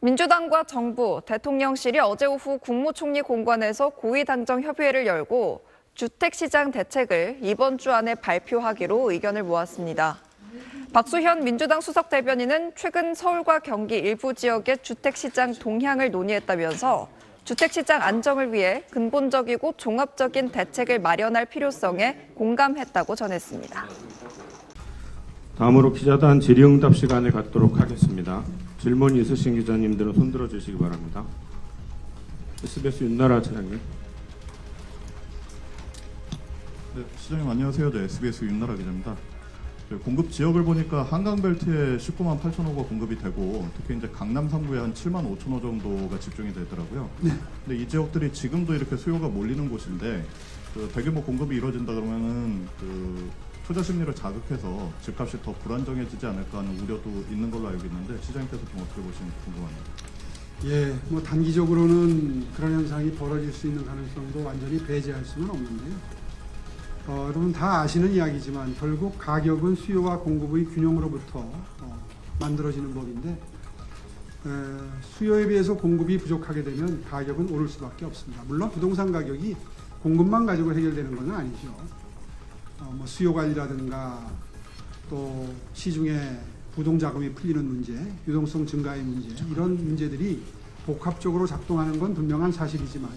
민주당과 정부, 대통령실이 어제 오후 국무총리 공관에서 고위당정 협의회를 열고 주택시장 대책을 이번 주 안에 발표하기로 의견을 모았습니다. 박수현 민주당 수석 대변인은 최근 서울과 경기 일부 지역의 주택시장 동향을 논의했다면서 주택시장 안정을 위해 근본적이고 종합적인 대책을 마련할 필요성에 공감했다고 전했습니다. 다음으로 기자단 질의응답 시간을 갖도록 하겠습니다. 질문 있으신 기자님들은 손들어 주시기 바랍니다. SBS 윤나라 차장님. 네, 시장님 안녕하세요. 네, SBS 윤나라 기자입니다. 공급 지역을 보니까 한강벨트에 19만 8천 호가 공급이 되고 특히 이제 강남 3구에 한 7만 5천 호 정도가 집중이 되더라고요. 네. 근데 이 지역들이 지금도 이렇게 수요가 몰리는 곳인데 대규모 공급이 이루어진다 그러면은 투자 심리를 자극해서 집값이 더 불안정해지지 않을까 하는 우려도 있는 걸로 알고 있는데 시장님께서 좀 어떻게 보시는지 궁금합니다. 예, 뭐 단기적으로는 그런 현상이 벌어질 수 있는 가능성도 완전히 배제할 수는 없는데요. 여러분 다 아시는 이야기지만 결국 가격은 수요와 공급의 균형으로부터 만들어지는 법인데 수요에 비해서 공급이 부족하게 되면 가격은 오를 수밖에 없습니다. 물론 부동산 가격이 공급만 가지고 해결되는 것은 아니죠. 뭐 수요 관리라든가 또 시중에 부동 자금이 풀리는 문제, 유동성 증가의 문제 이런 문제들이 복합적으로 작동하는 건 분명한 사실이지만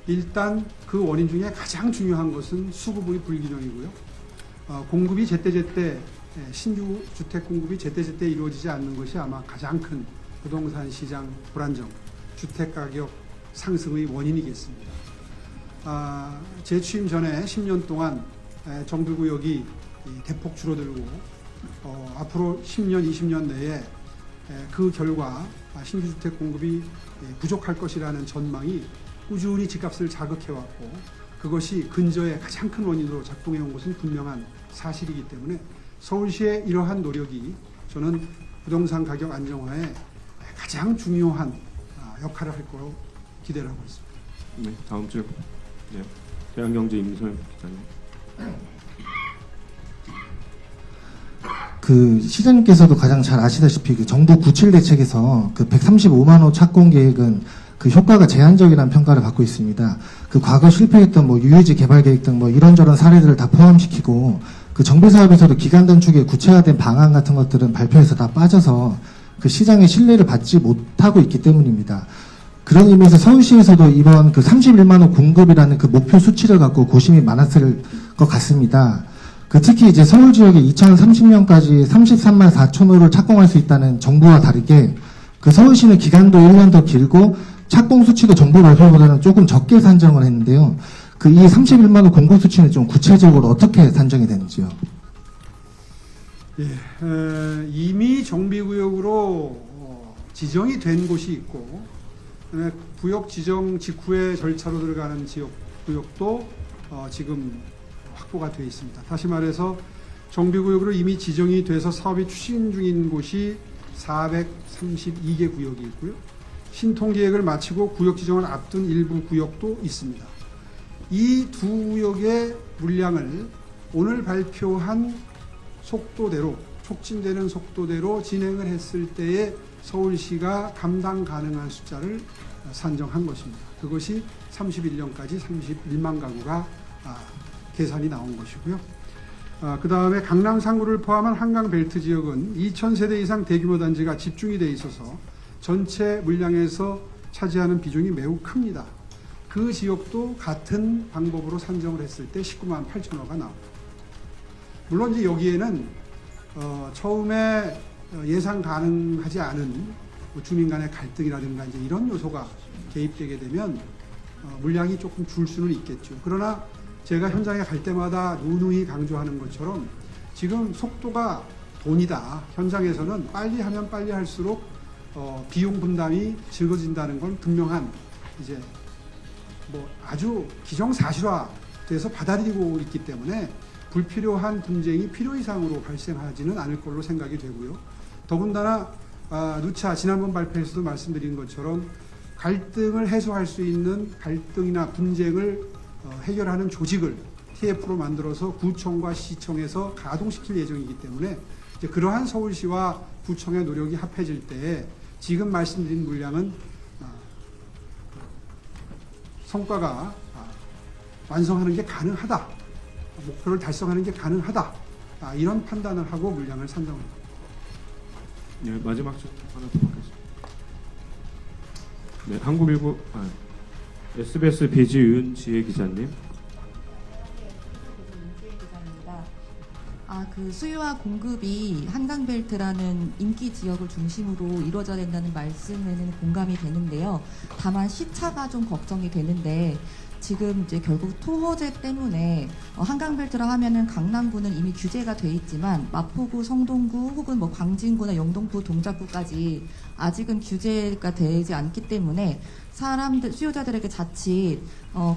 일단 그 원인 중에 가장 중요한 것은 수급의 불균형이고요. 공급이 제때제때 신규 주택 공급이 제때제때 이루어지지 않는 것이 아마 가장 큰 부동산 시장 불안정, 주택 가격 상승의 원인이겠습니다. 제 취임 전에 10년 동안 정비구역이 대폭 줄어들고 앞으로 10년, 20년 내에 그 결과 신규주택 공급이 부족할 것이라는 전망이 꾸준히 집값을 자극해왔고 그것이 근저에 가장 큰 원인으로 작동해온 것은 분명한 사실이기 때문에 서울시의 이러한 노력이 저는 부동산 가격 안정화에 가장 중요한 역할을 할 거로 기대를 하고 있습니다. 네, 다음 질문. 네, 대한경제 임소영 기자님. 시장님께서도 가장 잘 아시다시피 정부 97 대책에서 135만 호 착공 계획은 효과가 제한적이라는 평가를 받고 있습니다. 과거 실패했던 유해지 개발 계획 등 이런저런 사례들을 다 포함시키고 정비 사업에서도 기간 단축에 구체화된 방안 같은 것들은 발표에서 다 빠져서 시장의 신뢰를 받지 못하고 있기 때문입니다. 그런 의미에서 서울시에서도 이번 31만 호 공급이라는 목표 수치를 갖고 고심이 많았을 것 같습니다. 특히 이제 서울 지역에 2030년까지 33만 4천 호를 착공할 수 있다는 정부와 다르게 서울시는 기간도 1년 더 길고 착공 수치도 정부 발표보다는 조금 적게 산정을 했는데요. 이 31만 호 공급 수치는 좀 구체적으로 어떻게 산정이 되는지요? 예, 이미 정비구역으로 지정이 된 곳이 있고 구역 지정 직후에 절차로 들어가는 지역 구역도 지금 확보가 되어 있습니다. 다시 말해서 정비구역으로 이미 지정이 돼서 사업이 추진 중인 곳이 432개 구역이 있고요. 신통계획을 마치고 구역 지정을 앞둔 일부 구역도 있습니다. 이 두 구역의 물량을 오늘 발표한 속도대로 촉진되는 속도대로 진행을 했을 때에 서울시가 감당 가능한 숫자를 산정한 것입니다. 그것이 31년까지 31만 가구가 계산이 나온 것이고요. 그 다음에 강남 상구를 포함한 한강벨트 지역은 2,000세대 이상 대규모 단지가 집중이 돼 있어서 전체 물량에서 차지하는 비중이 매우 큽니다. 그 지역도 같은 방법으로 산정을 했을 때 19만 8천 호가 나옵니다. 물론 이제 여기에는 처음에 예상 가능하지 않은 주민 간의 갈등이라든가 이제 이런 요소가 개입되게 되면 물량이 조금 줄 수는 있겠죠. 그러나 제가 현장에 갈 때마다 누누이 강조하는 것처럼 지금 속도가 돈이다. 현장에서는 빨리 하면 빨리 할수록 비용 분담이 적어진다는 건 분명한 이제 아주 기정사실화돼서 받아들이고 있기 때문에 불필요한 분쟁이 필요 이상으로 발생하지는 않을 걸로 생각이 되고요. 더군다나 누차 지난번 발표에서도 말씀드린 것처럼 갈등을 해소할 수 있는 갈등이나 분쟁을 해결하는 조직을 TF로 만들어서 구청과 시청에서 가동시킬 예정이기 때문에 이제 그러한 서울시와 구청의 노력이 합해질 때에 지금 말씀드린 물량은 성과가 완성하는 게 가능하다, 목표를 달성하는 게 가능하다, 이런 판단을 하고 물량을 산정합니다. 네, 마지막 질문 하나 더 받겠습니다. 네, 한국일보 SBS 비지 윤지혜 기자님. 그 수요와 공급이 한강벨트라는 인기 지역을 중심으로 이루어져야 된다는 말씀에는 공감이 되는데요. 다만 시차가 좀 걱정이 되는데 지금 이제 결국 토호제 때문에 한강벨트라 하면은 강남구는 이미 규제가 돼 있지만 마포구, 성동구 혹은 뭐 광진구나 영동구, 동작구까지 아직은 규제가 되지 않기 때문에 수요자들에게 자칫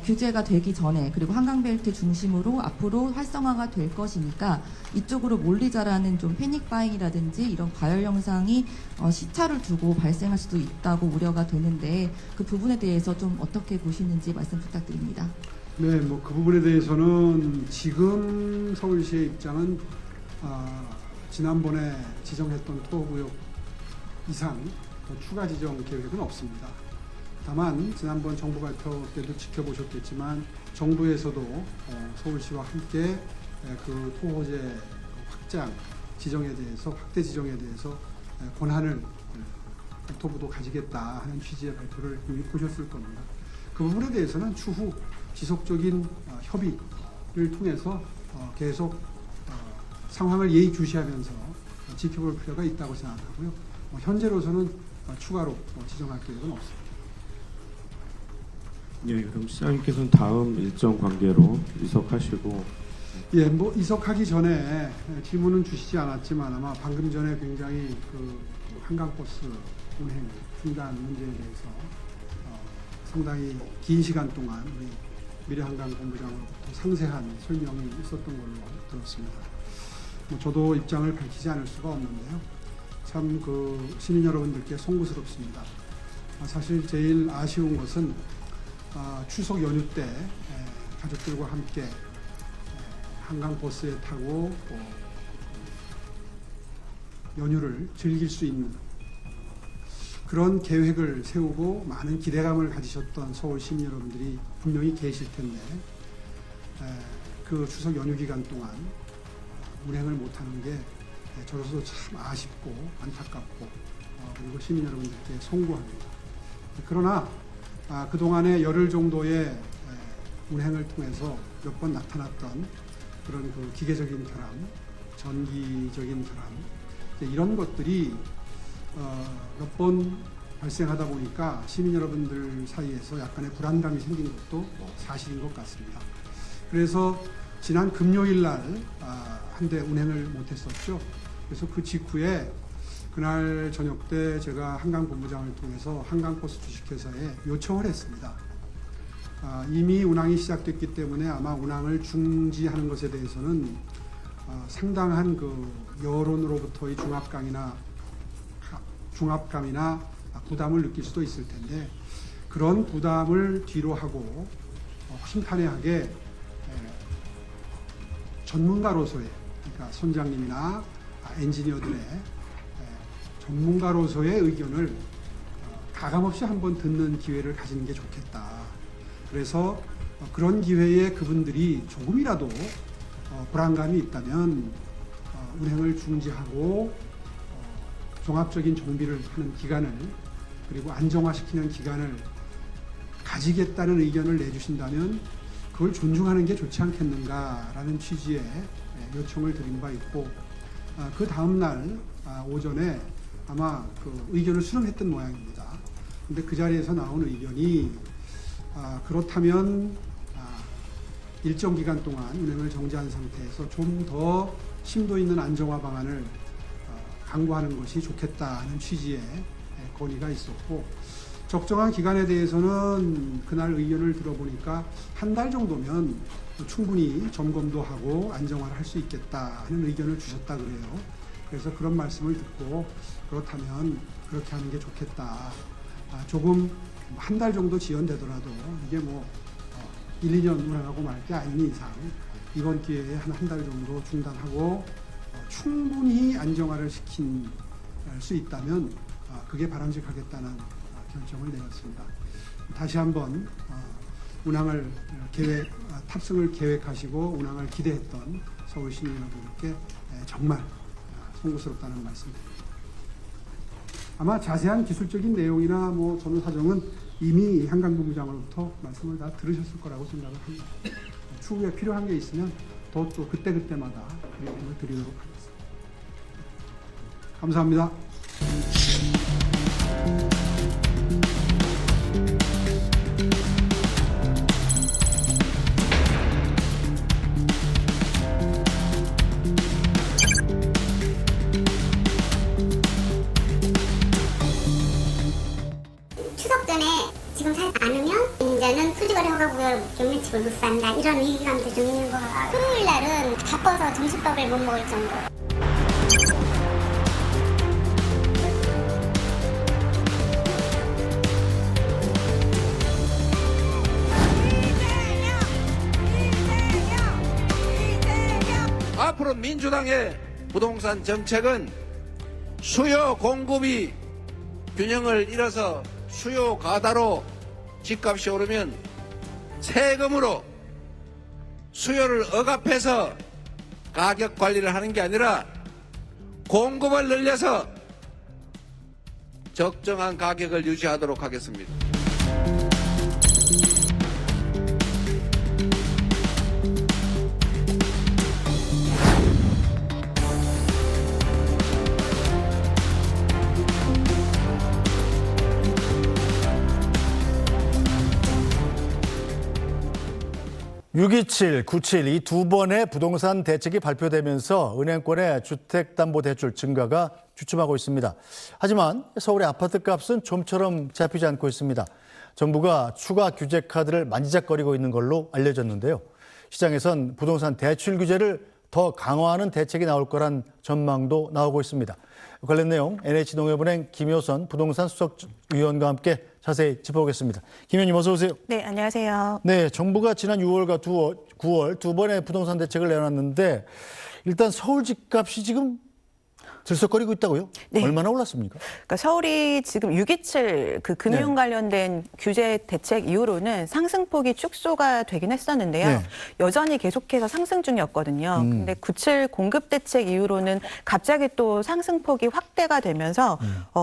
규제가 되기 전에 그리고 한강벨트 중심으로 앞으로 활성화가 될 것이니까 이쪽으로 몰리자라는 좀 패닉 바잉이라든지 이런 과열 현상이 시차를 두고 발생할 수도 있다고 우려가 되는데 그 부분에 대해서 좀 어떻게 보시는지 말씀 부탁드립니다. 네, 뭐 그 부분에 대해서는 지금 서울시의 입장은 지난번에 지정했던 토호구역 이상 더 추가 지정 계획은 없습니다. 다만 지난번 정부 발표 때도 지켜보셨겠지만 정부에서도 서울시와 함께 그 토호제 확장 지정에 대해서 확대 지정에 대해서 권한을 국토부도 가지겠다 하는 취지의 발표를 이미 보셨을 겁니다. 그 부분에 대해서는 추후 지속적인 협의를 통해서 계속 상황을 예의주시하면서 지켜볼 필요가 있다고 생각하고요. 현재로서는 추가로 지정할 계획은 없습니다. 예, 그럼 시장님께서는 다음 일정 관계로 이석하시고. 예, 뭐 이석하기 전에 질문은 주시지 않았지만 아마 방금 전에 굉장히 그 한강버스 운행 중단 문제에 대해서 상당히 긴 시간 동안 우리 미래한강 본부장으로부터 상세한 설명이 있었던 걸로 들었습니다. 뭐 저도 입장을 밝히지 않을 수가 없는데요. 참 그 시민 여러분들께 송구스럽습니다. 사실 제일 아쉬운 것은 추석 연휴 때 가족들과 함께 한강 버스에 타고 연휴를 즐길 수 있는 그런 계획을 세우고 많은 기대감을 가지셨던 서울 시민 여러분들이 분명히 계실 텐데 그 추석 연휴 기간 동안 운행을 못하는 게 저로서 참 아쉽고 안타깝고 그리고 시민 여러분들께 송구합니다. 그러나 그동안에 열흘 정도의 운행을 통해서 몇 번 나타났던 그런 그 기계적인 결함, 전기적인 결함, 이런 것들이 몇 번 발생하다 보니까 시민 여러분들 사이에서 약간의 불안감이 생긴 것도 사실인 것 같습니다. 그래서 지난 금요일 날 한 대 운행을 못했었죠. 그래서 그 직후에 그날 저녁 때 제가 한강본부장을 통해서 한강버스 주식회사에 요청을 했습니다. 이미 운항이 시작됐기 때문에 아마 운항을 중지하는 것에 대해서는 상당한 그 여론으로부터의 중압감이나 부담을 느낄 수도 있을 텐데 그런 부담을 뒤로 하고 허심탄회하게 전문가로서의 그러니까 선장님이나 엔지니어들의 전문가로서의 의견을 가감없이 한번 듣는 기회를 가지는 게 좋겠다. 그래서 그런 기회에 그분들이 조금이라도 불안감이 있다면 운행을 중지하고 종합적인 정비를 하는 기간을 그리고 안정화시키는 기간을 가지겠다는 의견을 내주신다면 그걸 존중하는 게 좋지 않겠는가라는 취지의 요청을 드린 바 있고 그 다음날 오전에 아마 그 의견을 수렴했던 모양입니다. 근데 그 자리에서 나온 의견이 그렇다면 일정 기간 동안 운행을 정지한 상태에서 좀 더 심도 있는 안정화 방안을 강구하는 것이 좋겠다는 취지의 건의가 있었고 적정한 기간에 대해서는 그날 의견을 들어보니까 한 달 정도면 충분히 점검도 하고 안정화를 할 수 있겠다 하는 의견을 주셨다 그래요. 그래서 그런 말씀을 듣고 그렇다면 그렇게 하는 게 좋겠다. 조금 한 달 정도 지연되더라도 이게 뭐 1, 2년 운행하고 말 게 아닌 이상 이번 기회에 한 달 정도 중단하고 충분히 안정화를 시킬 수 있다면 그게 바람직하겠다는 결정을 내렸습니다. 다시 한번 운항을 탑승을 계획하시고 운항을 기대했던 서울 시민 여러분께 정말 송구스럽다는 말씀드립니다. 아마 자세한 기술적인 내용이나 뭐 전후 사정은 이미 한강본부장으로부터 말씀을 다 들으셨을 거라고 생각을 합니다. 추후에 필요한 게 있으면 또 그때마다 브리핑을 드리도록 하겠습니다. 감사합니다. 추석 전에 지금 사지 않으면 이제는 토지거래 허가구역을 못 주면 집을 못 산다 이런 위기감도 좀 있는 거 같고 토요일 날은 바빠서 점심밥을 못 먹을 정도. 앞으로 민주당의 부동산 정책은 수요 공급이 균형을 잃어서 수요 과다로 집값이 오르면 세금으로 수요를 억압해서 가격 관리를 하는 게 아니라 공급을 늘려서 적정한 가격을 유지하도록 하겠습니다. (627) (97) 이 두 번의 부동산 대책이 발표되면서 은행권의 주택담보대출 증가가 주춤하고 있습니다. 하지만 서울의 아파트 값은 좀처럼 잡히지 않고 있습니다. 정부가 추가 규제 카드를 만지작거리고 있는 걸로 알려졌는데요. 시장에선 부동산 대출 규제를 더 강화하는 대책이 나올 거란 전망도 나오고 있습니다. 관련 내용 NH농협은행 김효선 부동산 수석위원과 함께 자세히 짚어보겠습니다. 김 의원님 어서 오세요. 네, 안녕하세요. 네, 정부가 지난 6월과 9월 두 번의 부동산 대책을 내놨는데 일단 서울 집값이 지금 들썩거리고 있다고요? 네. 얼마나 올랐습니까? 그러니까 서울이 지금 627 그 금융 네. 관련된 규제 대책 이후로는 상승폭이 축소가 되긴 했었는데요. 네. 여전히 계속해서 상승 중이었거든요. 근데 97 공급 대책 이후로는 갑자기 또 상승폭이 확대가 되면서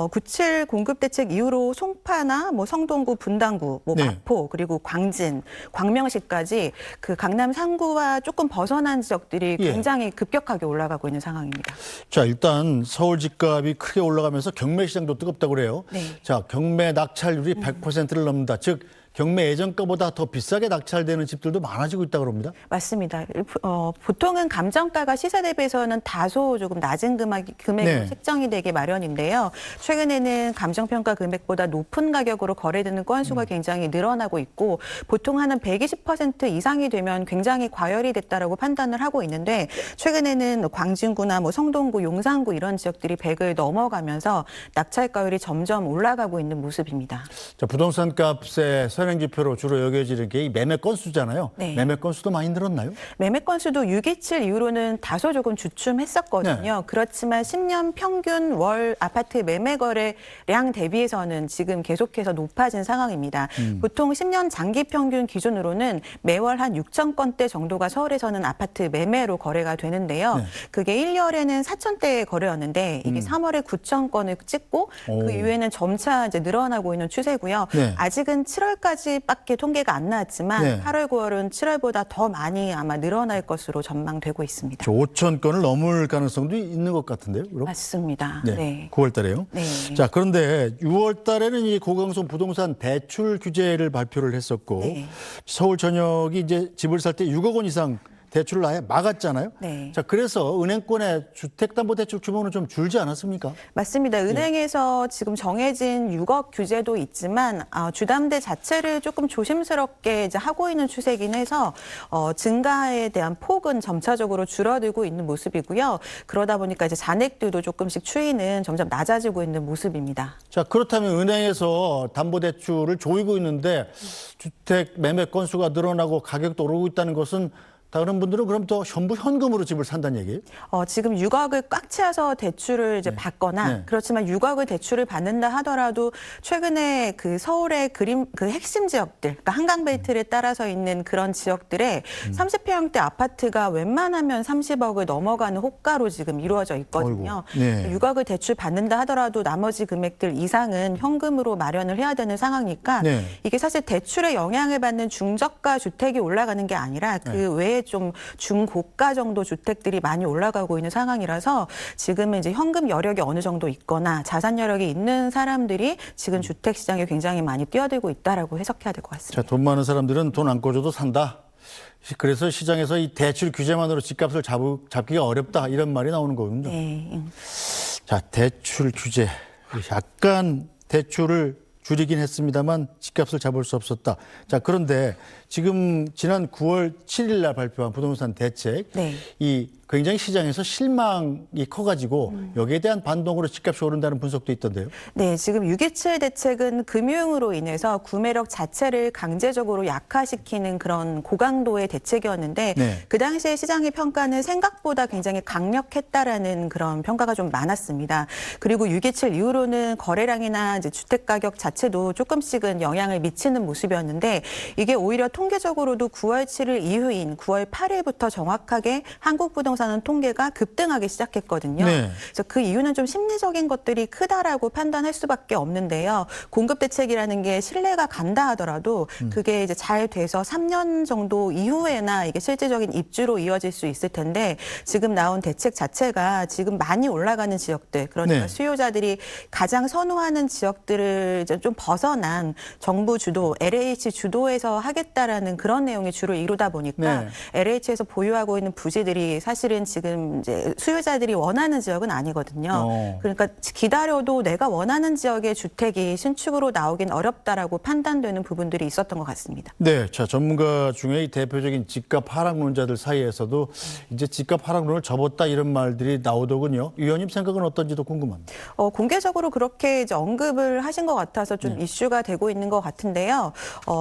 97 공급 대책 이후로 송파나 뭐 성동구, 분당구, 뭐 네. 마포 그리고 광진, 광명시까지 그 강남 3구와 조금 벗어난 지역들이 예. 굉장히 급격하게 올라가고 있는 상황입니다. 자, 일단 서울 집값이 크게 올라가면서 경매 시장도 뜨겁다고 그래요. 네. 자, 경매 낙찰률이 100%를 넘는다. 즉 경매 예전가보다 더 비싸게 낙찰되는 집들도 많아지고 있다고 합니다. 맞습니다. 보통은 감정가가 시세 대비해서는 다소 조금 낮은 금액으로 네. 책정이 되기 마련인데요. 최근에는 감정평가 금액보다 높은 가격으로 거래되는 건수가 굉장히 늘어나고 있고 보통 한 120% 이상이 되면 굉장히 과열이 됐다라고 판단을 하고 있는데 최근에는 광진구나 뭐 성동구, 용산구 이런 지역들이 100을 넘어가면서 낙찰가율이 점점 올라가고 있는 모습입니다. 자, 부동산 값의 선행지표로 주로 여겨지는 게 이 매매 건수잖아요. 네. 매매 건수도 많이 늘었나요? 매매 건수도 627 이후로는 다소 조금 주춤했었거든요. 네. 그렇지만 10년 평균 월 아파트 매매 거래량 대비해서는 지금 계속해서 높아진 상황입니다. 보통 10년 장기 평균 기준으로는 매월 한 6천 건대 정도가 서울에서는 아파트 매매로 거래가 되는데요. 네. 그게 1월에는 4천대 거래였는데 이게 3월에 9천 건을 찍고 오. 그 이후에는 점차 이제 늘어나고 있는 추세고요. 네. 아직은 7월까지밖에 통계가 안 나왔지만 네. 8월, 9월은 7월보다 더 많이 아마 늘어날 것으로 전망되고 있습니다. 5천 건을 넘을 가능성도 있는 것 같은데요. 그럼? 맞습니다. 네. 네. 9월 달에요. 네. 자, 그런데 6월 달에는 이 고강성 부동산 대출 규제를 발표를 했었고 네. 서울 전역이 이제 집을 살 때 6억 원 이상 대출을 아예 막았잖아요. 네. 자, 그래서 은행권의 주택담보대출 규모는 좀 줄지 않았습니까? 맞습니다. 은행에서 지금 정해진 6억 규제도 있지만 주담대 자체를 조금 조심스럽게 이제 하고 있는 추세이긴 해서 증가에 대한 폭은 점차적으로 줄어들고 있는 모습이고요. 그러다 보니까 이제 잔액들도 조금씩 추이는 점점 낮아지고 있는 모습입니다. 자, 그렇다면 은행에서 담보대출을 조이고 있는데 주택 매매 건수가 늘어나고 가격도 오르고 있다는 것은 다른 분들은 그럼 또 전부 현금으로 집을 산다는 얘기예요? 지금 6억을 꽉 채워서 대출을 이제 받거나 네. 그렇지만 6억을 대출을 받는다 하더라도 최근에 그 서울의 그 핵심 지역들, 그러니까 한강벨트를 따라서 있는 그런 지역들에 30평대 아파트가 웬만하면 30억을 넘어가는 호가로 지금 이루어져 있거든요. 어이구, 네. 6억을 대출 받는다 하더라도 나머지 금액들 이상은 현금으로 마련을 해야 되는 상황이니까 네. 이게 사실 대출에 영향을 받는 중저가 주택이 올라가는 게 아니라 그 외에 좀 중고가 정도 주택들이 많이 올라가고 있는 상황이라서 지금은 이제 현금 여력이 어느 정도 있거나 자산 여력이 있는 사람들이 지금 주택 시장에 굉장히 많이 뛰어들고 있다라고 해석해야 될 것 같습니다. 자, 돈 많은 사람들은 돈 안 꿔줘도 산다. 그래서 시장에서 이 대출 규제만으로 집값을 잡기가 어렵다 이런 말이 나오는 거군요. 네. 자, 대출 규제. 약간 대출을 줄이긴 했습니다만 집값을 잡을 수 없었다. 자, 그런데 지금 지난 9월 7일 날 발표한 부동산 대책, 네. 이 굉장히 시장에서 실망이 커가지고 여기에 대한 반동으로 집값이 오른다는 분석도 있던데요. 네, 지금 6.27 대책은 금융으로 인해서 구매력 자체를 강제적으로 약화시키는 그런 고강도의 대책이었는데 네. 그 당시에 시장의 평가는 생각보다 굉장히 강력했다라는 그런 평가가 좀 많았습니다. 그리고 6.27 이후로는 거래량이나 이제 주택 가격 자체도 조금씩은 영향을 미치는 모습이었는데 이게 오히려 통계적으로도 9월 7일 이후인 9월 8일부터 정확하게 한국 부동산은 통계가 급등하기 시작했거든요. 네. 그래서 그 이유는 좀 심리적인 것들이 크다라고 판단할 수밖에 없는데요. 공급 대책이라는 게 신뢰가 간다 하더라도 그게 이제 잘 돼서 3년 정도 이후에나 이게 실질적인 입주로 이어질 수 있을 텐데 지금 나온 대책 자체가 지금 많이 올라가는 지역들, 그러니까 네. 수요자들이 가장 선호하는 지역들을 이제 좀 벗어난 정부 주도, LH 주도에서 하겠다라는 그런 내용이 주를 이루다 보니까 네. LH에서 보유하고 있는 부지들이 사실은 지금 이제 수요자들이 원하는 지역은 아니거든요. 그러니까 기다려도 내가 원하는 지역의 주택이 신축으로 나오긴 어렵다라고 판단되는 부분들이 있었던 것 같습니다. 네, 자, 전문가 중에 이 대표적인 집값 하락론자들 사이에서도 이제 집값 하락론을 접었다 이런 말들이 나오더군요. 위원님 생각은 어떤지도 궁금합니다. 공개적으로 그렇게 이제 언급을 하신 것 같아서 좀 이슈가 되고 있는 것 같은데요.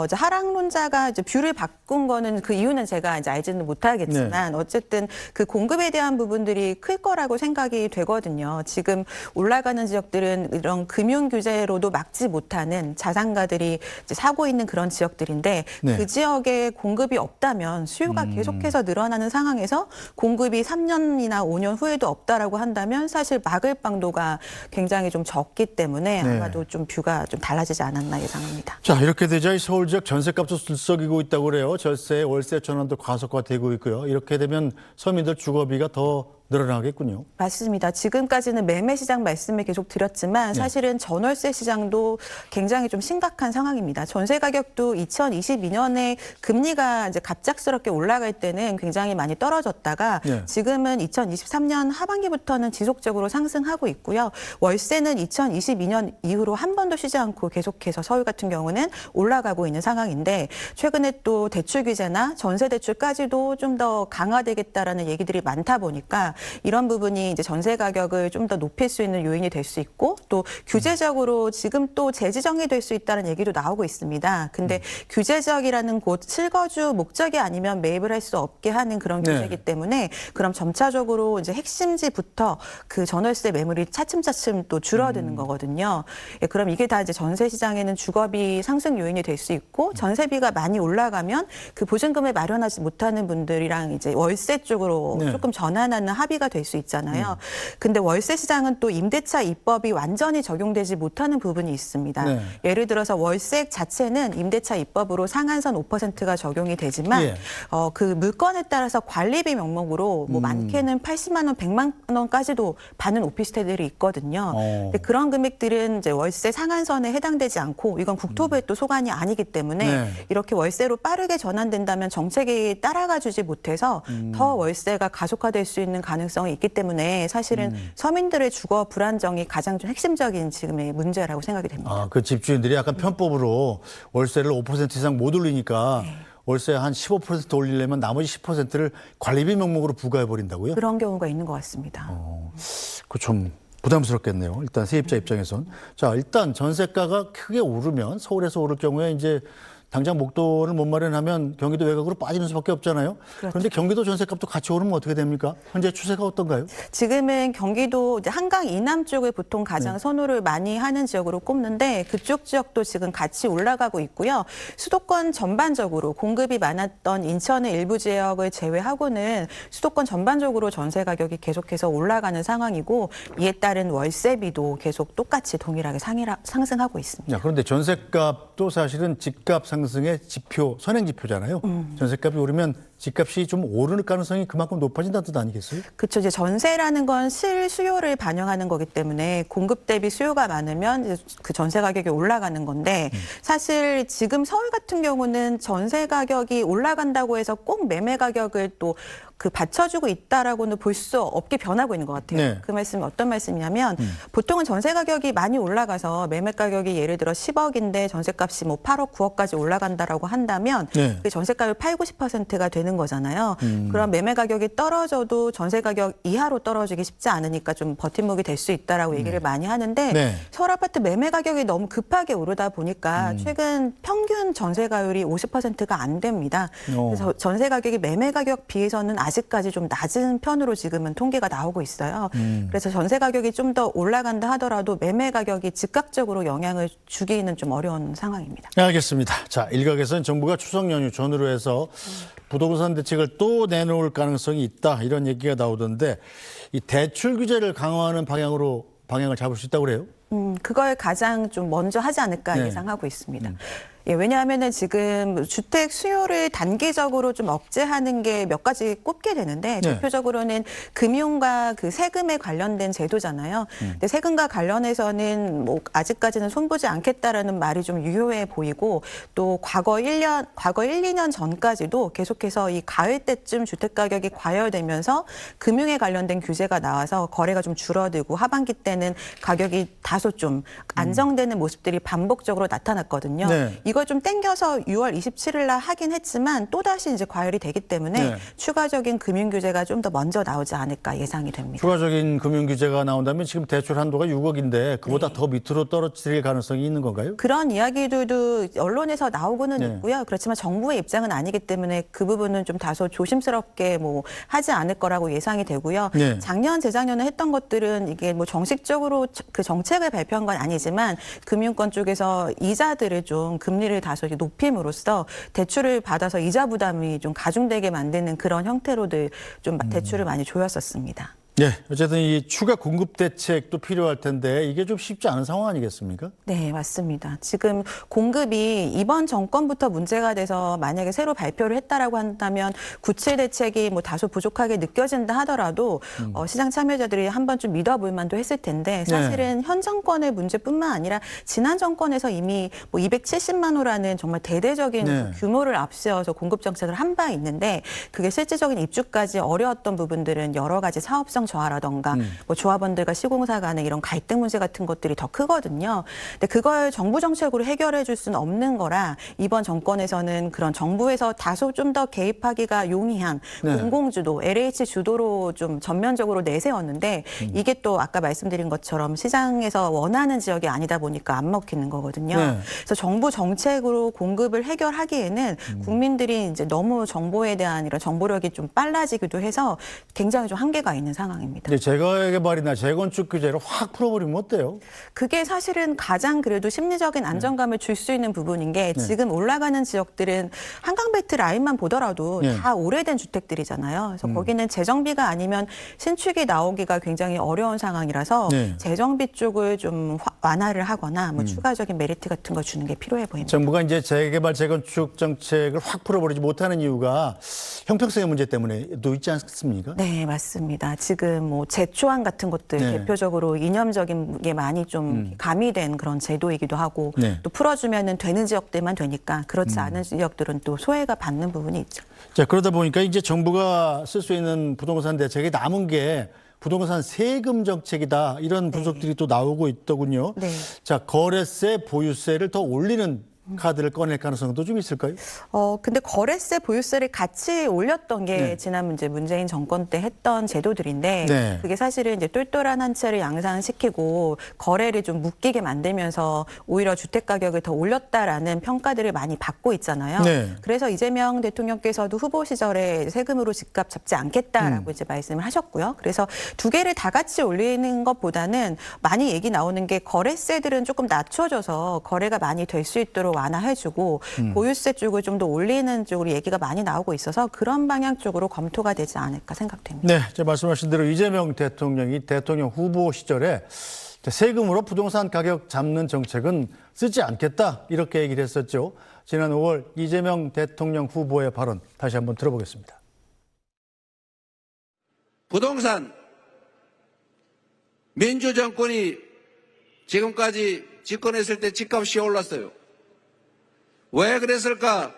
이제 하락론자가 이제 뷰를 바꾼 거는 그 이유는 제가 이제 알지는 못하겠지만 어쨌든 그 공급에 대한 부분들이 클 거라고 생각이 되거든요. 지금 올라가는 지역들은 이런 금융 규제로도 막지 못하는 자산가들이 이제 사고 있는 그런 지역들인데 네. 그 지역에 공급이 없다면 수요가 계속해서 늘어나는 상황에서 공급이 3년이나 5년 후에도 없다라고 한다면 사실 막을 방도가 굉장히 좀 적기 때문에 네. 아마도 좀 뷰가 좀 달라지지 않았나 예상합니다. 자, 이렇게 되자 이 서울 지역 전셋값도 들썩이고 있다고 그래요. 절세, 월세 전환도 가속화되고 있고요. 이렇게 되면 서민들 주거비가 더 늘어나겠군요. 맞습니다. 지금까지는 매매 시장 말씀을 계속 드렸지만 사실은 전월세 시장도 굉장히 좀 심각한 상황입니다. 전세 가격도 2022년에 금리가 이제 갑작스럽게 올라갈 때는 굉장히 많이 떨어졌다가 지금은 2023년 하반기부터는 지속적으로 상승하고 있고요. 월세는 2022년 이후로 한 번도 쉬지 않고 계속해서 서울 같은 경우는 올라가고 있는 상황인데 최근에 또 대출 규제나 전세 대출까지도 좀 더 강화되겠다라는 얘기들이 많다 보니까 이런 부분이 이제 전세 가격을 좀 더 높일 수 있는 요인이 될 수 있고 또 규제적으로 지금 또 재지정이 될 수 있다는 얘기도 나오고 있습니다. 근데 규제적이라는 곳 실거주 목적이 아니면 매입을 할 수 없게 하는 그런 규제이기 때문에 그럼 점차적으로 이제 핵심지부터 그 전월세 매물이 차츰차츰 또 줄어드는 거거든요. 그럼 이게 다 이제 전세 시장에는 주거비 상승 요인이 될 수 있고 전세비가 많이 올라가면 그 보증금을 마련하지 못하는 분들이랑 이제 월세 쪽으로 조금 전환하는 합의가 될 수 있잖아요. 근데 월세 시장은 또 임대차 입법이 완전히 적용되지 못하는 부분이 있습니다. 예를 들어서 월세 자체는 임대차 입법으로 상한선 5%가 적용이 되지만 그 물건에 따라서 관리비 명목으로 뭐 많게는 80만 원, 100만 원까지도 받는 오피스텔들이 있거든요. 근데 그런 금액들은 이제 월세 상한선에 해당되지 않고 이건 국토부의 또 소관이 아니기 때문에 이렇게 월세로 빠르게 전환된다면 정책이 따라가주지 못해서 더 월세가 가속화될 수 있는 가능성이 있기 때문에 사실은 서민들의 주거 불안정이 가장 좀 핵심적인 지금의 문제라고 생각이 됩니다. 아, 그 집주인들이 약간 편법으로 월세를 5% 이상 못 올리니까 월세 한 15% 올리려면 나머지 10%를 관리비 명목으로 부과해 버린다고요? 그런 경우가 있는 것 같습니다. 그 좀 부담스럽겠네요. 일단 세입자 입장에선. 자, 일단 전세가가 크게 오르면 서울에서 오를 경우에 이제 당장 목돈을 못 마련하면 경기도 외곽으로 빠지는 수밖에 없잖아요. 그렇죠. 그런데 경기도 전셋값도 같이 오르면 어떻게 됩니까? 현재 추세가 어떤가요? 지금은 경기도 이제 한강 이남 쪽을 보통 가장 선호를 많이 하는 지역으로 꼽는데 그쪽 지역도 지금 같이 올라가고 있고요. 수도권 전반적으로 공급이 많았던 인천의 일부 지역을 제외하고는 수도권 전반적으로 전세 가격이 계속해서 올라가는 상황이고 이에 따른 월세비도 계속 똑같이 동일하게 상승하고 있습니다. 야, 그런데 전셋값도 사실은 집값 상승의 지표, 선행 지표잖아요. 전셋값이 오르면 집값이 좀 오르는 가능성이 그만큼 높아진다는 뜻 아니겠어요? 그렇죠. 이제 전세라는 건 실수요를 반영하는 거기 때문에 공급 대비 수요가 많으면 이제 그 전세 가격이 올라가는 건데 사실 지금 서울 같은 경우는 전세 가격이 올라간다고 해서 꼭 매매 가격을 또 그 받쳐주고 있다라고는 볼 수 없게 변하고 있는 것 같아요. 네. 그 말씀이 어떤 말씀이냐면 보통은 전세 가격이 많이 올라가서 매매 가격이 예를 들어 10억인데 전세값이 뭐 8억, 9억까지 올라간다라고 한다면 네. 그 전세가율 8, 90%가 되는 거잖아요. 그럼 매매 가격이 떨어져도 전세 가격 이하로 떨어지기 쉽지 않으니까 좀 버팀목이 될 수 있다라고 얘기를 많이 하는데 네. 서울 아파트 매매 가격이 너무 급하게 오르다 보니까 최근 평균 전세가율이 50%가 안 됩니다. 그래서 전세 가격이 매매 가격 비해서는 아직까지 좀 낮은 편으로 지금은 통계가 나오고 있어요. 그래서 전세 가격이 좀 더 올라간다 하더라도 매매 가격이 즉각적으로 영향을 주기는 좀 어려운 상황입니다. 네, 알겠습니다. 자, 일각에서는 정부가 추석 연휴 전후로 해서 부동산 대책을 또 내놓을 가능성이 있다 이런 얘기가 나오던데 이 대출 규제를 강화하는 방향을 잡을 수 있다고 그래요? 그걸 가장 좀 먼저 하지 않을까 네. 예상하고 있습니다. 예, 왜냐하면은 지금 주택 수요를 단기적으로 좀 억제하는 게 몇 가지 꼽게 되는데 네. 대표적으로는 금융과 그 세금에 관련된 제도잖아요. 근데 세금과 관련해서는 뭐 아직까지는 손보지 않겠다라는 말이 좀 유효해 보이고 또 과거 1, 2년 전까지도 계속해서 이 가을 때쯤 주택 가격이 과열되면서 금융에 관련된 규제가 나와서 거래가 좀 줄어들고 하반기 때는 가격이 다소 좀 안정되는 모습들이 반복적으로 나타났거든요. 네. 이걸 좀 땡겨서 6월 27일 날 하긴 했지만 또다시 이제 과열이 되기 때문에 네. 추가적인 금융 규제가 좀 더 먼저 나오지 않을까 예상이 됩니다. 추가적인 금융 규제가 나온다면 지금 대출 한도가 6억인데 그보다 더 밑으로 떨어질 가능성이 있는 건가요? 그런 이야기들도 언론에서 나오고는 네. 있고요. 그렇지만 정부의 입장은 아니기 때문에 그 부분은 좀 다소 조심스럽게 뭐 하지 않을 거라고 예상이 되고요. 네. 작년, 재작년에 했던 것들은 이게 뭐 정식적으로 그 정책을 발표한 건 아니지만 금융권 쪽에서 이자들을 좀 금리를 다소 높임으로써 대출을 받아서 이자 부담이 좀 가중되게 만드는 그런 형태로들 좀 대출을 많이 조였었습니다. 네, 어쨌든 이 추가 공급 대책도 필요할 텐데 이게 좀 쉽지 않은 상황 아니겠습니까? 네, 맞습니다. 지금 공급이 이번 정권부터 문제가 돼서 만약에 새로 발표를 했다라고 한다면 구체 대책이 뭐 다소 부족하게 느껴진다 하더라도 시장 참여자들이 한번 좀 믿어볼 만도 했을 텐데 사실은 현 정권의 문제뿐만 아니라 지난 정권에서 이미 뭐 270만 호라는 정말 대대적인 네. 규모를 앞세워서 공급 정책을 한 바 있는데 그게 실질적인 입주까지 어려웠던 부분들은 여러 가지 사업성 저하라던가 뭐 조합원들과 시공사 간의 이런 갈등 문제 같은 것들이 더 크거든요. 근데 그걸 정부 정책으로 해결해 줄 수는 없는 거라 이번 정권에서는 그런 정부에서 다소 좀 더 개입하기가 용이한 네. 공공주도, LH 주도로 좀 전면적으로 내세웠는데 이게 또 아까 말씀드린 것처럼 시장에서 원하는 지역이 아니다 보니까 안 먹히는 거거든요. 네. 그래서 정부 정책으로 공급을 해결하기에는 국민들이 이제 너무 정보에 대한 이런 정보력이 좀 빨라지기도 해서 굉장히 좀 한계가 있는 상황입니다. 이제 재거 개발이나 재건축 규제를 확 풀어버리면 어때요? 그게 사실은 가장 그래도 심리적인 안정감을 줄 수 있는 부분인 게 지금 올라가는 지역들은 한강벨트 라인만 보더라도 네. 다 오래된 주택들이잖아요. 그래서 거기는 재정비가 아니면 신축이 나오기가 굉장히 어려운 상황이라서 네. 재정비 쪽을 좀 완화를 하거나 뭐 추가적인 메리트 같은 걸 주는 게 필요해 보입니다. 정부가 이제 재개발, 재건축 정책을 확 풀어버리지 못하는 이유가 형평성의 문제 때문에도 있지 않습니까? 네, 맞습니다. 지금 뭐 제초안 같은 것들 네. 대표적으로 이념적인 게 많이 좀 가미된 그런 제도이기도 하고 네. 또 풀어주면은 되는 지역들만 되니까 그렇지 않은 지역들은 또 소외가 받는 부분이 있죠. 자, 그러다 보니까 이제 정부가 쓸 수 있는 부동산 대책이 남은 게 부동산 세금 정책이다 이런 분석들이 또 나오고 있더군요. 네. 자, 거래세, 보유세를 더 올리는 카드를 꺼낼 가능성도 좀 있을까요? 근데 거래세, 보유세를 같이 올렸던 게 네. 지난 문재인 정권 때 했던 제도들인데 네. 그게 사실은 이제 똘똘한 한 채를 양산시키고 거래를 좀 묶이게 만들면서 오히려 주택 가격을 더 올렸다라는 평가들을 많이 받고 있잖아요. 네. 그래서 이재명 대통령께서도 후보 시절에 세금으로 집값 잡지 않겠다라고 이제 말씀을 하셨고요. 그래서 두 개를 다 같이 올리는 것보다는 많이 얘기 나오는 게 거래세들은 조금 낮춰져서 거래가 많이 될 수 있도록 완화해주고 보유세 쪽을 좀 더 올리는 쪽으로 얘기가 많이 나오고 있어서 그런 방향 쪽으로 검토가 되지 않을까 생각됩니다. 네, 제가 말씀하신 대로 이재명 대통령이 대통령 후보 시절에 세금으로 부동산 가격 잡는 정책은 쓰지 않겠다 이렇게 얘기를 했었죠. 지난 5월 이재명 대통령 후보의 발언 다시 한번 들어보겠습니다. 부동산 민주정권이 지금까지 집권했을 때 집값이 올랐어요. 왜 그랬을까?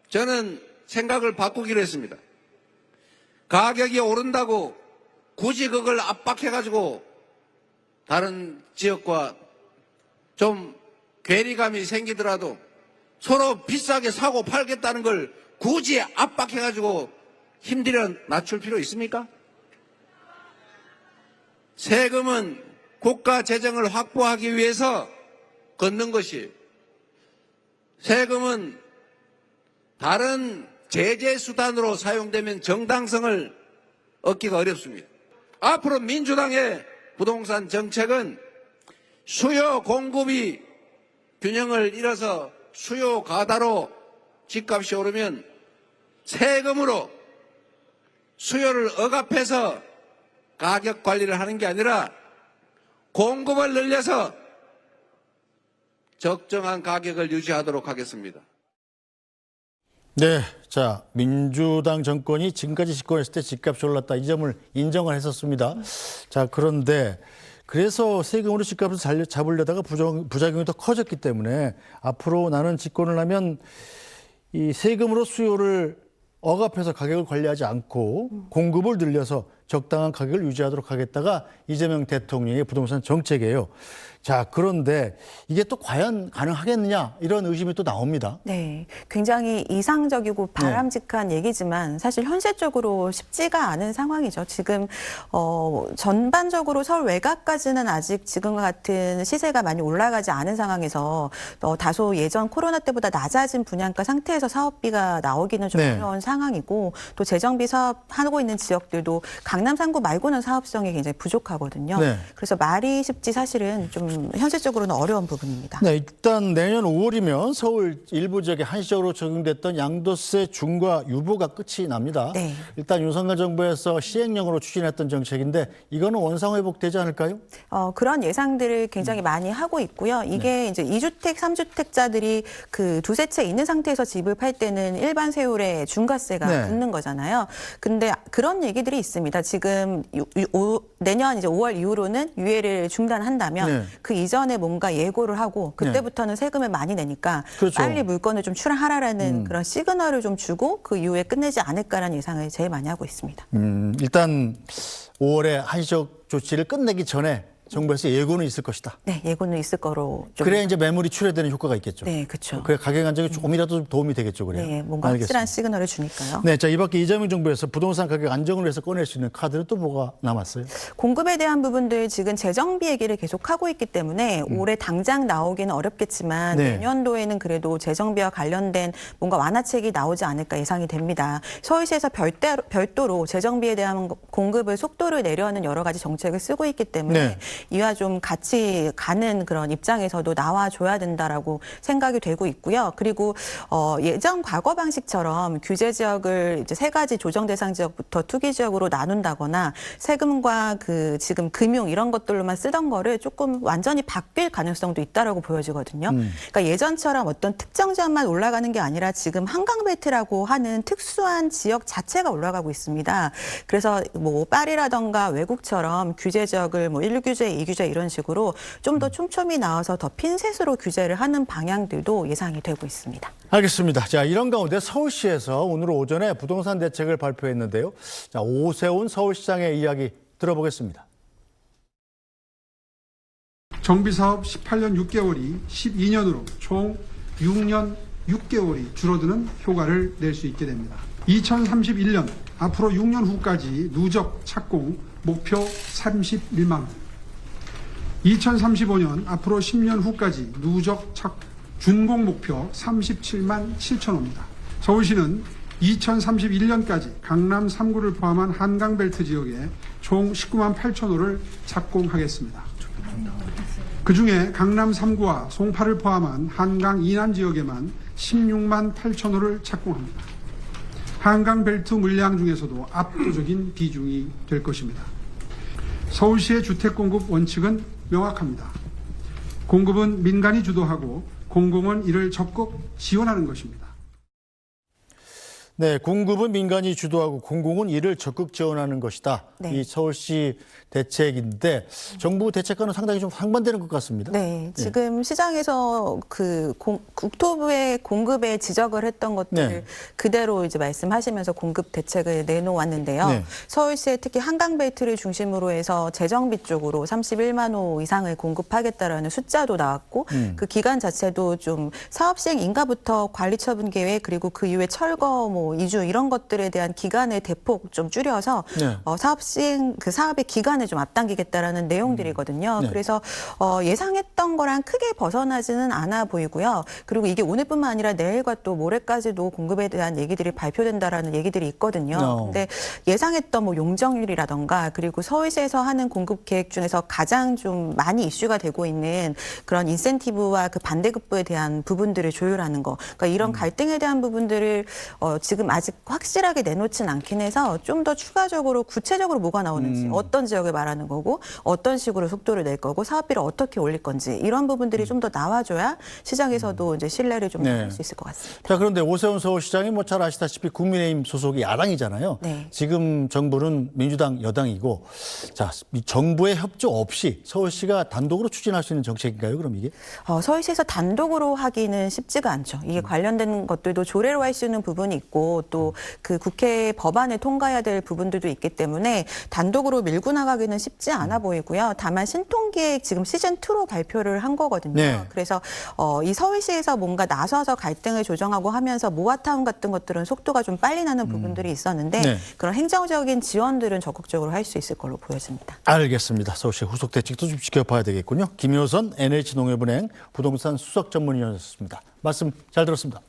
저는 생각을 바꾸기로 했습니다. 가격이 오른다고 굳이 그걸 압박해가지고 다른 지역과 좀 괴리감이 생기더라도 서로 비싸게 사고 팔겠다는 걸 굳이 압박해가지고 힘들여 낮출 필요 있습니까? 세금은 국가 재정을 확보하기 위해서 걷는 것이 세금은 다른 제재 수단으로 사용되면 정당성을 얻기가 어렵습니다. 앞으로 민주당의 부동산 정책은 수요 공급이 균형을 잃어서 수요 과다로 집값이 오르면 세금으로 수요를 억압해서 가격 관리를 하는 게 아니라 공급을 늘려서 적정한 가격을 유지하도록 하겠습니다. 네, 자 민주당 정권이 지금까지 집권했을 때 집값이 올랐다 이 점을 인정을 했었습니다. 자 그런데 그래서 세금으로 집값을 잡으려다가 부작용이 더 커졌기 때문에 앞으로 나는 집권을 하면 이 세금으로 수요를 억압해서 가격을 관리하지 않고 공급을 늘려서 적당한 가격을 유지하도록 하겠다가 이재명 대통령의 부동산 정책이에요. 자, 그런데 이게 또 과연 가능하겠느냐 이런 의심이 또 나옵니다. 네, 굉장히 이상적이고 바람직한 얘기지만 사실 현실적으로 쉽지가 않은 상황이죠. 지금 전반적으로 서울 외곽까지는 아직 지금과 같은 시세가 많이 올라가지 않은 상황에서 다소 예전 코로나 때보다 낮아진 분양가 상태에서 사업비가 나오기는 좀 어려운 상황이고 또 재정비 사업하고 있는 지역들도 강남 3구 말고는 사업성이 굉장히 부족하거든요. 네. 그래서 말이 쉽지 사실은 좀 현실적으로는 어려운 부분입니다. 네, 일단 내년 5월이면 서울 일부 지역에 한시적으로 적용됐던 양도세 중과 유보가 끝이 납니다. 네. 일단 윤석열 정부에서 시행령으로 추진했던 정책인데 이거는 원상 회복되지 않을까요? 그런 예상들을 굉장히 많이 하고 있고요. 이게 이제 2주택, 3주택자들이 그 두세 채 있는 상태에서 집을 팔 때는 일반 세율에 중과세가 붙는 거잖아요. 근데 그런 얘기들이 있습니다. 지금 내년 이제 5월 이후로는 유예를 중단한다면 그 이전에 뭔가 예고를 하고 그때부터는 세금을 많이 내니까 그렇죠. 빨리 물건을 좀 출하하라는 그런 시그널을 좀 주고 그 이후에 끝내지 않을까라는 예상을 제일 많이 하고 있습니다. 일단 5월에 한시적 조치를 끝내기 전에 정부에서 예고는 있을 것이다. 네, 예고는 있을 거로 좀. 그래야 이제 매물이 출회되는 효과가 있겠죠. 네, 그렇죠. 그래 가격 안정에 조금이라도 좀 도움이 되겠죠, 그래요. 네, 뭔가 확실한 시그널을 주니까요. 네, 자 이밖에 이재명 정부에서 부동산 가격 안정을 위해서 꺼낼 수 있는 카드는 또 뭐가 남았어요? 공급에 대한 부분들 지금 재정비 얘기를 계속 하고 있기 때문에 올해 당장 나오기는 어렵겠지만 내년도에는 그래도 재정비와 관련된 뭔가 완화책이 나오지 않을까 예상이 됩니다. 서울시에서 별도로 재정비에 대한 공급을 속도를 내려는 여러 가지 정책을 쓰고 있기 때문에 이와 좀 같이 가는 그런 입장에서도 나와줘야 된다라고 생각이 되고 있고요. 그리고 예전 과거 방식처럼 규제 지역을 이제 세 가지 조정 대상 지역부터 투기 지역으로 나눈다거나 세금과 그 지금 금융 이런 것들로만 쓰던 거를 조금 완전히 바뀔 가능성도 있다라고 보여지거든요. 그러니까 예전처럼 어떤 특정 지역만 올라가는 게 아니라 지금 한강벨트라고 하는 특수한 지역 자체가 올라가고 있습니다. 그래서 뭐 파리라던가 외국처럼 규제 지역을 뭐 1규제, 2규제 이런 식으로 좀 더 촘촘히 나와서 더 핀셋으로 규제를 하는 방향들도 예상이 되고 있습니다. 알겠습니다. 자, 이런 가운데 서울시에서 오늘 오전에 부동산 대책을 발표했는데요. 자, 오세훈 서울시장의 이야기 들어보겠습니다. 정비사업 18년 6개월이 12년으로 총 6년 6개월이 줄어드는 효과를 낼 수 있게 됩니다. 2031년 앞으로 6년 후까지 누적 착공 목표 31만 호. 2035년 앞으로 10년 후까지 누적 준공 목표 37만 7천 호입니다. 서울시는 2031년까지 강남 3구를 포함한 한강벨트 지역에 총 19만 8천 호를 착공하겠습니다. 그중에 강남 3구와 송파를 포함한 한강 이남 지역에만 16만 8천 호를 착공합니다. 한강벨트 물량 중에서도 압도적인 비중이 될 것입니다. 서울시의 주택공급 원칙은 명확합니다. 공급은 민간이 주도하고 공공은 이를 적극 지원하는 것입니다. 네, 공급은 민간이 주도하고 공공은 이를 적극 지원하는 것이다. 네. 이 서울시 대책인데 정부 대책과는 상당히 좀 상반되는 것 같습니다. 네, 지금 시장에서 그 국토부의 공급에 지적을 했던 것들을 네. 그대로 이제 말씀하시면서 공급 대책을 내놓았는데요. 네. 서울시에 특히 한강벨트를 중심으로 해서 재정비 쪽으로 31만 호 이상을 공급하겠다라는 숫자도 나왔고 그 기간 자체도 좀 사업 시행 인가부터 관리 처분 계획 그리고 그 이후에 철거 뭐 이주 이런 것들에 대한 기간을 대폭 좀 줄여서 네. 사업 시행 그 사업의 기간을 좀 앞당기겠다라는 내용들이거든요. 네. 그래서 예상했던 거랑 크게 벗어나지는 않아 보이고요. 그리고 이게 오늘뿐만 아니라 내일과 또 모레까지도 공급에 대한 얘기들이 발표된다라는 얘기들이 있거든요. 근데 예상했던 뭐 용적률이라던가 그리고 서울시에서 하는 공급 계획 중에서 가장 좀 많이 이슈가 되고 있는 그런 인센티브와 그 반대급부에 대한 부분들을 조율하는 거. 그러니까 이런 갈등에 대한 부분들을 지금 아직 확실하게 내놓진 않긴 해서 좀 더 추가적으로 구체적으로 뭐가 나오는지 어떤 지역을 말하는 거고 어떤 식으로 속도를 낼 거고 사업비를 어떻게 올릴 건지 이런 부분들이 좀 더 나와줘야 시장에서도 이제 신뢰를 좀 네. 할 수 있을 것 같습니다. 자, 그런데 오세훈 서울시장이 뭐 잘 아시다시피 국민의힘 소속이 야당이잖아요. 네. 지금 정부는 민주당 여당이고, 자, 이 정부의 협조 없이 서울시가 단독으로 추진할 수 있는 정책인가요? 그럼 이게? 서울시에서 단독으로 하기는 쉽지가 않죠. 이게 관련된 것들도 조례로 할 수 있는 부분이 있고 또 그 국회 법안을 통과해야 될 부분들도 있기 때문에 단독으로 밀고 나가기는 쉽지 않아 보이고요. 다만 신통기획 지금 시즌2로 발표를 한 거거든요. 네. 그래서 이 서울시에서 뭔가 나서서 갈등을 조정하고 하면서 모아타운 같은 것들은 속도가 좀 빨리 나는 부분들이 있었는데 네. 그런 행정적인 지원들은 적극적으로 할 수 있을 걸로 보여집니다. 알겠습니다. 서울시 후속 대책도 좀 지켜봐야 되겠군요. 김효선 NH농협은행 부동산 수석 전문위원이었습니다. 말씀 잘 들었습니다.